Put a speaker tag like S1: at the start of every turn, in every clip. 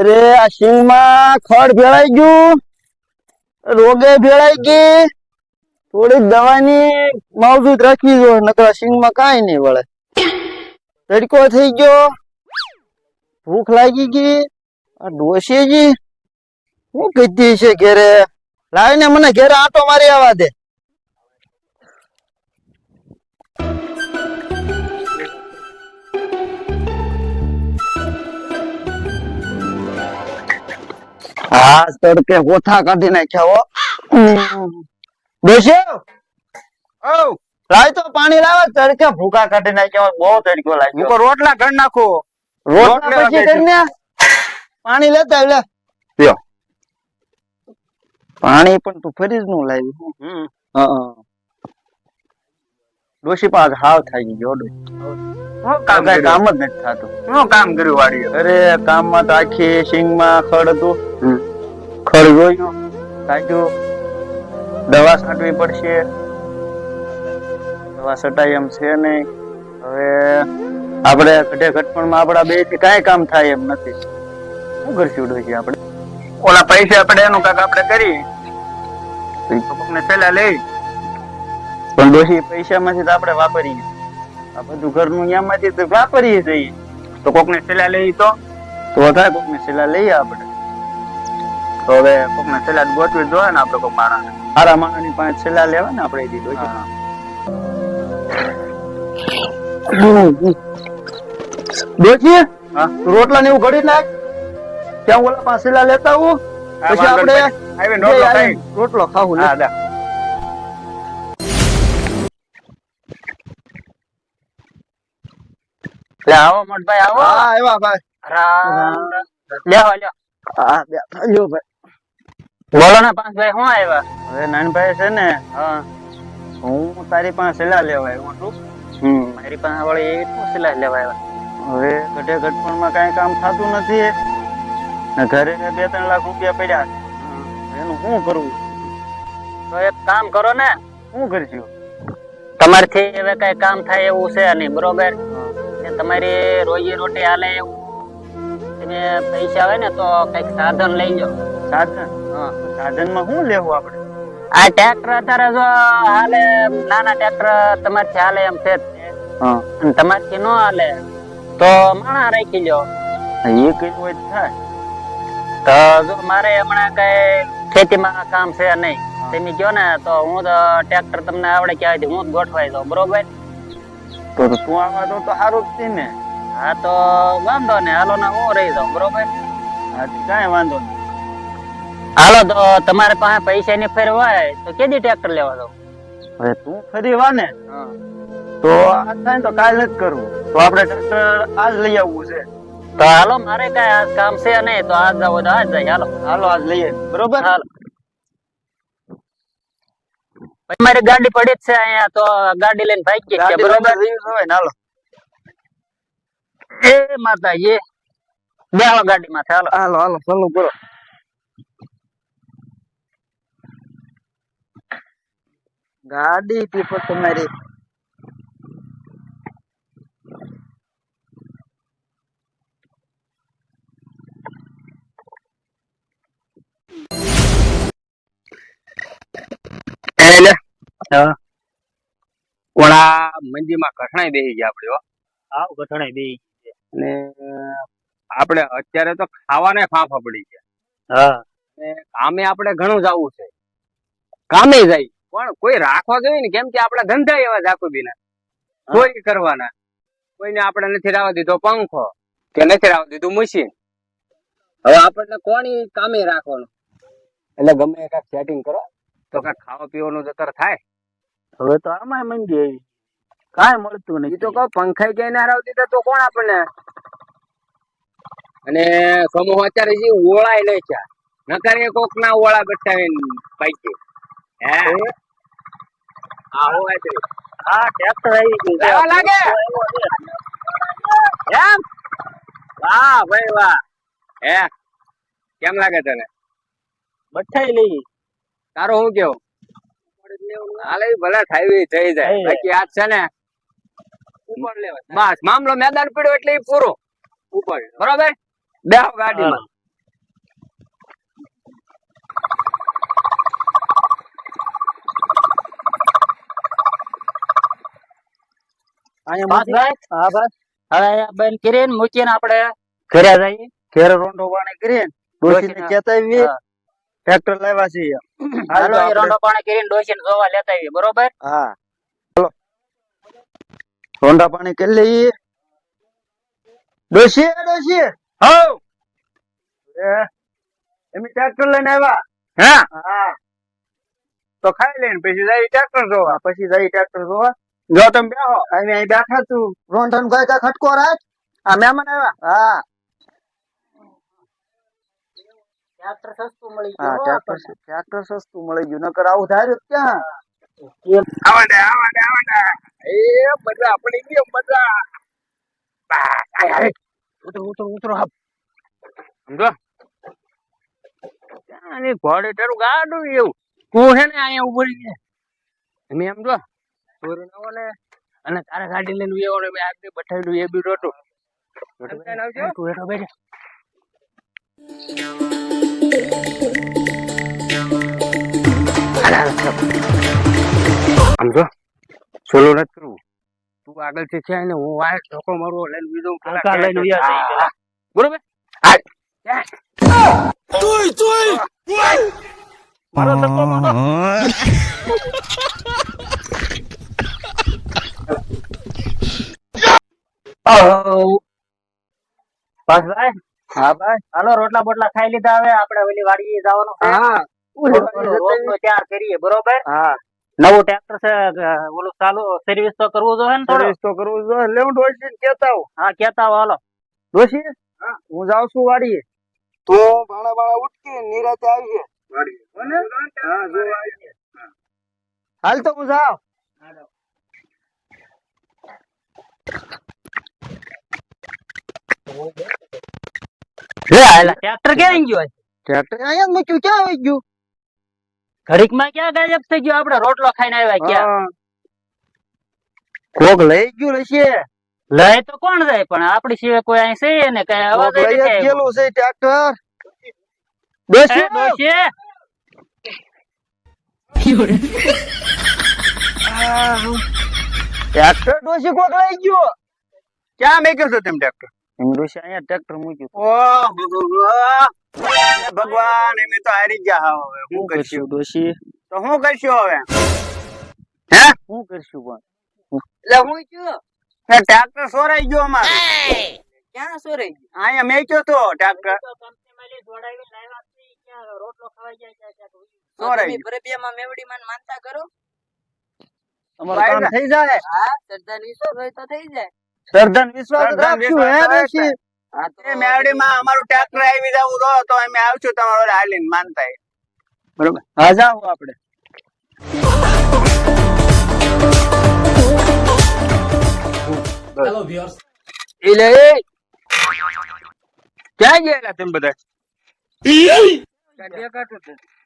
S1: અરે આ સિંગ માં ખડ ભેળાઈ ગયું, રોગે ભેળાઈ ગઈ, થોડીક દવાની માવજૂદ રાખવી જોઈએ, નકર સિંગ માં કાંઈ નહીં વળે. તડકો થઈ ગયો, ભૂખ લાગી ગઈ. આ ડોશીજી શું કીધી છે ઘેરે? લાવીને મને ઘેરે આંટો મારી આવવા દે. હા તડકે કોઠા કાઢી નાખ્યા હો. ડોશી લાય તો પાણી લાવે, તડકે ભૂકા કાઢી નાખ્યા હોય, બહુ તડકો લાગ્યો.
S2: રોટલા ઘર નાખો.
S1: રોટલા પછી કરીને પાણી લેતા લે. લ્યો પાણી પણ તું ફરી જ નું લાવ્યું. ડોશી પાસે હાવ થઈ ગયો. કામ જ નથી થતું.
S2: શું કામ કર્યું વાડી?
S1: અરે કામમાં તો આખી સિંગ માં ખડ હતું, ખડ જોયું, કાઢ્યું, દવા છાંટવી પડશે. દવા છટાઈ એમ છે નહીં. હવે આપણે ઘટે ઘટપણ માં આપડા બે થી કઈ કામ થાય એમ નથી. શું કરશું ડોશી આપણે?
S2: ઓલા પૈસા આપણે એનું કાક આપણે કરી કોકને પેલા લઈ.
S1: પણ ડોશી પૈસા માંથી તો આપણે વાપરીએ, આ બધું ઘરનું યામાંથી તો વાપરીએ જઈએ.
S2: તો કોકને સલાહ લઈ તો
S1: થાય કોકને સલાહ લઈએ આપણે.
S2: તો હવે કોકને સલાહ ગોઠવી જોઈએ ને આપણે કોઈ માણસ
S1: સારા માણસ ની પાસે સલાહ લેવા ને આપણે દીધો. ડોશી રોટલા ને એવું ઘડી નાખ, ત્યાં ઓલા પાસે સલાહ લેતા આવું, પછી આપણે રોટલો ખાવું.
S2: આવો મોટભાઈ આવો.
S1: હા આવ્યા ભાઈ.
S2: લ્યો લ્યો.
S1: હા બેઠા લ્યો ભાઈ.
S2: બોલો ને પાંચ ભાઈ શું આવ્યા?
S1: હવે નાનભાઈ છે ને, હું તારી પાસે સલાહ લેવા આવ્યો છું.
S2: મારી પાસે વળી એવી શું સલાહ લેવા આવ્યા?
S1: હવે ઘટે ઘટપણ માં કઈ કામ થતું નથી ને, ઘરે 2-3 લાખ રૂપિયા પડ્યા છે. એનું શું કરવું?
S2: તો એક કામ કરો ને,
S1: શું કરશું?
S2: તમારથી હવે કઈ કામ થાય એવું છે નહીં, બરોબર? તમારી રોજી રોટી હાલે એવું તમે પૈસા હોય ને તો કઈક સાધન લઈ જાઓ.
S1: સાધન? સાધન માં શું લેવું આપણે?
S2: આ ટ્રેક્ટર અત્યારે જો હાલે, નાના ટ્રેક્ટર તમારથી હાલે એમ છે, તમારથી ન હાલે તો માણા રાખી લો.
S1: એ કઈ હોય થાય.
S2: તો જો મારે હમણાં કઈ ખેતીમાં કામ છે નહીં, તમે કહો ને તો હું તો ટ્રેક્ટર તમને આવડે ક્યાં હું જ ગોઠવાઈ દઉં, બરોબર?
S1: તો તું આવા દો તો સારું જ છે ને.
S2: હા તો વાંધો ને, હાલો ને હું રહી જાઉં, બરોબર?
S1: હા કઈ વાંધો નહીં.
S2: હાલો તો તમારે પાસે પૈસા ની ફેર હોય તો કેદી ટ્રેક્ટર લેવા દો?
S1: હવે તું ફરી વા ને તો આ થાય તો કાલ જ કરવું. તો આપણે ટ્રેક્ટર આજ લઈ આવવું છે.
S2: તો હાલો, મારે કઈ આજ કામ છે નહીં, તો આજ જાવ તો આજ જાય. હાલો
S1: હાલો આજ લઈએ, બરોબર?
S2: હાલો. મારી ગાડી પડી જ છે અહીંયા, તો ગાડી લઈને ભાગી છે, બરોબર?
S1: હાલો.
S2: એ માતાજી બેહો ગાડી માં. હાલો
S1: હાલો હાલો ચાલુ કરો. ગાડી પીપો તમારી.
S2: ઓલા મંજી માં કઠણાઈ બેસી ગયા આપડે.
S1: આવ કઠણાઈ બેસી ગઈ
S2: અને આપણે અત્યારે તો ખાવાને ફાંફા પડી ગયા.
S1: હા
S2: કામે આપણે ઘણું જવું છે, કામે જાય પણ કોઈ રાખવા જોઈએ ને, કેમ કે આપડા ધંધા એવા જાકુબીના કોઈ કરવાના. કોઈને આપણે નથી રાવા દીધો પંખો કે નથી રાવા દીધું મશીન. હવે આપણને કોની કામે રાખવાનું? એટલે ગમે કાંઈક સેટિંગ કરો તો કાંઈક ખાવા પીવાનું જતર થાય.
S1: હવે તો આમાં મંદી આવી, કાંઈ મળતું નથી.
S2: તો કહો પંખાઈ ક્યાંય ના રાવા દીધા તો કોણ આપણને? અને સમૂહ અત્યારે જે ઓળાય નહીં છે, નકર એ કોક ના ઓળા બટાવીને પાકી. હે હા હોય તો
S1: હા ટ્રેક્ટર આવી ગયું
S2: લેવા લાગે એમ. વાહ ભાઈ વાહ. હે કેમ લાગે તને?
S1: બઠાઈ લઈ.
S2: તારો શું કેવું? હાલે ભલે થઈ જાય, બાકી આજ છે ને ઉપર લેવા. બસ મામલો મેદાન પડ્યો એટલે પૂરો ઉપર, બરોબર? બેહો ગાડીમાં.
S1: અહીંયા હા બસ
S3: હવે બંધ કરીને મૂકીને આપણે
S1: ઘરે જઈએ ઘરે રોંઢો પાણી કરીને ડોશીને કહેતા આવીએ
S3: હા.
S1: ટ્રેક્ટર લાવ્યા છીએ
S3: હાલો એ રોંઢો પાણી કરીને ડોશીને જોવા લેતા આવીએ બરોબર
S1: હા ચલો રોંઢા પાણી કરી લઈએ ડોશી
S2: હઉ
S1: એમ ટ્રેક્ટર લઈને આવ્યા
S2: હા
S1: હા
S2: તો ખાઈ લઈને પછી જાય ટ્રેક્ટર જોવા
S1: પછી જઈ ટ્રેક્ટર જોવા
S2: જો તમે બેહો
S1: અમે અહીં બેઠા તું રોંઢાનો કોઈ કા ખટકો રાખ
S2: આ મહેમાન આવ્યા
S1: હા
S3: ટ્રેક્ટર સસ્તું મળી
S1: હા
S3: ગયું
S1: ટ્રેક્ટર સસ્તું મળી ગયું નકર આવું ધાર્યું તો ક્યાં
S2: આવડે એ મજા પડી ગઈ મજા ઉતરો સમજો ત્યાંની ઘોડે તારું ગાડું એવું તું છે ને અહીંયા ઉભો રહી ગયા એમ સમજો ચોરી ન ને અને તારે ગાડી લઈને ઉયો ને મેં આગળ બઠાવ્યું એ બી રોટું તું હેઠો બેઠ સમજો સોલો નથી કરવું તું આગળ થી છે ને હું વાય ધોકો મારવો લઈને બીજો
S3: લઈને ઉયા જઈએ પેલા.
S2: બરોબર મારો ધક્કો મારો
S3: બસ ભાઈ
S1: હા ભાઈ
S3: હાલો રોટલા બોટલા ખાઈ લીધા હવે આપણે ઓલી વાડીએ જવાનું છે
S1: હા
S3: રોટલો તૈયાર કરીએ બરોબર
S1: હા
S3: નવું ટ્રેક્ટર છે ઓલું ચાલુ સર્વિસ તો કરવું જોઈએ ને થોડું
S1: સર્વિસ તો કરવું જોઈએ લેવું ડોશી કેતા આવું
S3: હા કેતા આવો હાલો
S1: ડોશી હું જાઉં છું વાડીએ તો ભાણા ભાણા ઉઠકી નિરાતે આવીએ હા જો આવીએ હાલ તો હું જાઉં
S3: ટ્રેક્ટર ક્યાં ગયો
S1: ટ્રેક્ટર અહીંયા જ મૂક્યું ક્યાં આવી ગયું
S3: ઘડીક માં ક્યાં ગાયબ થઈ ગયો આપણે રોટલો ખાઈને આવ્યા ક્યાં
S1: હા. કોક લઈ ગયું હશે
S3: લઈ તો કોણ જાય પણ આપડી સિવાય કોઈ અહીં છે ને કઈ અવાજ
S1: કોક લઈ જ
S3: નથી
S1: ગયેલું છે ટ્રેક્ટર
S3: આવ્યો. એ ડોશી,
S1: ટ્રેક્ટર ડોશી કોક લઈ ગયો
S2: ક્યાં મેક્યો છો તેમ ટ્રેક્ટર
S1: એમ ડોશી અહીંયા ટ્રેક્ટર મૂક્યું
S2: ઓહ ભગવાન એમ તો હારી ગયા હવે શું કરશું
S1: ડોશી
S2: તો શું કરશું હવે
S1: શું કરશું પણ
S3: એટલે હું કયો
S2: ટ્રેક્ટર સોરાઈ ગયો અમારે
S3: ક્યાં સોરાઈ ગયો
S2: અહીંયા મેક્યો તો ટ્રેક્ટર
S3: રોટલો ખવાઈ જાય
S2: સોરાઈ ગયો
S3: બરેબિયામાં મેવડીમાં માનતા કરો
S1: અમારું કામ થઈ જાય
S3: હા શ્રદ્ધા વિશ્વાસ હોય તો થઈ જાય
S1: શ્રદ્ધા વિશ્વાસ
S2: શ્રદ્ધા
S1: રાખશું હે
S2: વિશ્વાસ
S1: ડોશી
S3: હા તો
S2: એ મેવડીમાં અમારું ટ્રેક્ટર આવી જવું તો અમે આવશું તમારો હાલીને માનતા બરોબર
S1: હા જાવ આપણે
S2: એટલે ક્યાં ગયેલા તમે બધા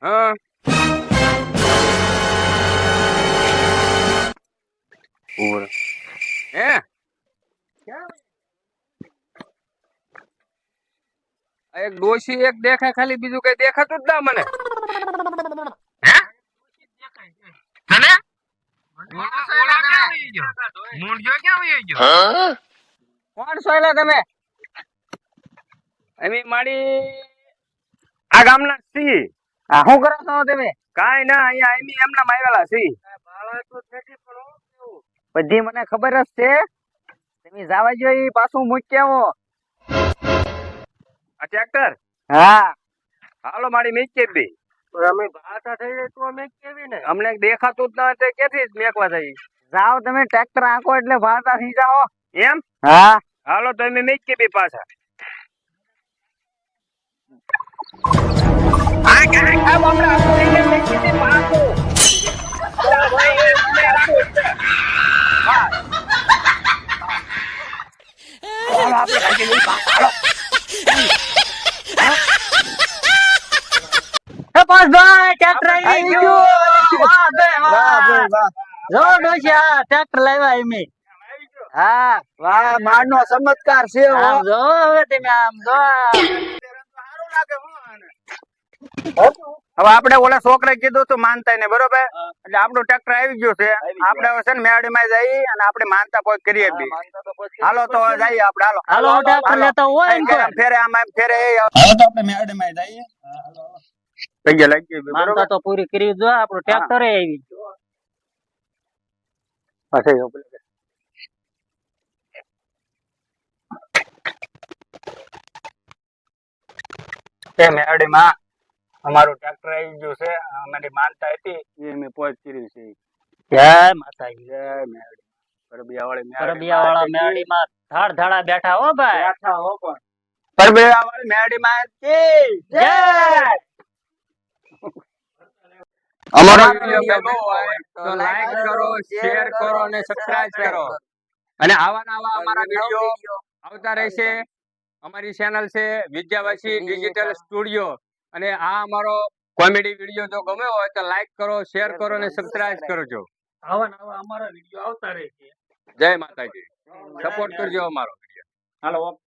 S2: હા હે એક ડોશી એક દેખાય ખાલી બીજું કઈ દેખાતું જ ના મને હે તને કોણ સોયલા તમે અમે મારી આ ગામના સી
S1: આ શું કરો છો તમે
S2: કાઈ ના અહીંયા એમી એમના આવેલા સી
S1: બધી મને ખબર જ છે તમે જવા જો ઈ પાછું મૂકી આવો
S2: આ ટ્રેક્ટર
S1: હા
S2: હાલો મારી મેક દે
S1: અમે ભાષા થઈ જાય તો અમે કેવી ને
S2: અમને દેખાતું જ ના તે ક્યાંથી જ મેકવા જાય
S1: જાઓ તમે ટ્રેક્ટર આંકો એટલે ભાષા થઈ જાઓ
S2: એમ
S1: હા
S2: હાલો તો અમે મેક બે પાછા આ ક્યાં આ બમડા આપણે મેક દે પાછો ભાઈ એ રાખો હા હાલો આપણે કાઢી લઈ પાછા હાલો
S3: ભાઈ ટ્રેક્ટર આવી ગયું વાહ ભાઈ
S1: વાહ
S3: વાહ
S1: ભાઈ વાહ
S3: જો ડોશી આ ટ્રેક્ટર લાવ્યા એમી
S1: હા વાહ મારનો ચમત્કાર છે હો
S3: આમ જો હવે તમે આમ જો
S2: સારું લાગે હું હવે આપણે ઓલા છોકરાએ કીધું તું માનતા ને બરોબર, એટલે આપણું ટ્રેક્ટર આવી ગયું છે. આપણે હવે છે ને મેરડીમાં જઈ અને આપણે માનતા કોઈ કરીએ બી. હાલો તો હવે જઈએ આપણે, હાલો
S3: હાલો ટ્રેક્ટર લેતા હોય ને કોઈ.
S2: ફેરે આમાં ફેરે હાલો તો આપણે મેરડીમાં જઈએ. પૈયા લાગી ગઈ
S3: માનતા
S2: બરોબર.
S3: તો પૂરી કરી જો આપણું ટ્રેક્ટર આવી ગયું.
S2: પાછળ જાઓ પેલા. મેરડીમાં અમારું ટ્રેક્ટર આવી ગયું છે. અમારી માનતા હતી એ મેં પોચ કરી છે.
S3: જય માતાજી.
S2: જય મેરડી. પરબિયાવાળી
S3: પરબિયા વાળા મેરડીમાં ધાડ ધાડા બેઠા હો ભાઈ.
S2: બેઠા હો પણ. પરબિયાવાળી મેરડીમાં કી
S3: જય.
S2: અમારો વિડિયો ગમ્યો હોય તો લાઈક કરો, શેર કરો અને સબસ્ક્રાઇબ કરો. અને આવા નવા અમારા વિડિયો આવતા રહેશે. અમારી ચેનલ છે વિદ્યાવાસી ડિજિટલ સ્ટુડિયો. અને આ અમારો કોમેડી વિડિયો જો ગમ્યો હોય તો લાઈક કરો, શેર કરો અને સબસ્ક્રાઇબ કરજો.
S3: આવા નવા અમારા વિડિયો આવતા રહેશે.
S2: જય માતાજી. સપોર્ટ કરજો અમારો વિડિયો. હાલો.